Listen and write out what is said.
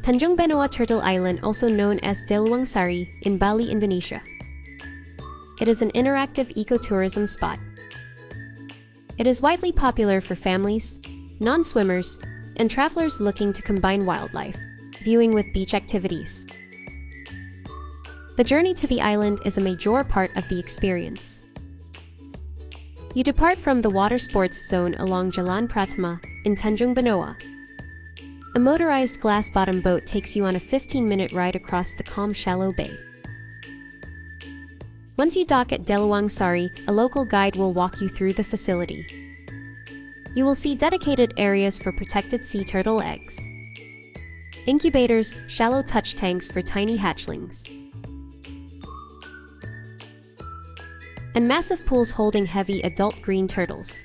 Tanjung Benoa Turtle Island, also known as Deluang Sari, in Bali, Indonesia. It is an interactive ecotourism spot. It is widely popular for families, non-swimmers, and travelers looking to combine wildlife viewing with beach activities. The journey to the island is a major part of the experience. You depart from the water sports zone along Jalan Pratama in Tanjung Benoa. A motorized glass-bottom boat takes you on a 15-minute ride across the calm, shallow bay. Once you dock at Deluang Sari, a local guide will walk you through the facility. You will see dedicated areas for protected sea turtle eggs, incubators, shallow touch tanks for tiny hatchlings, and massive pools holding heavy adult green turtles.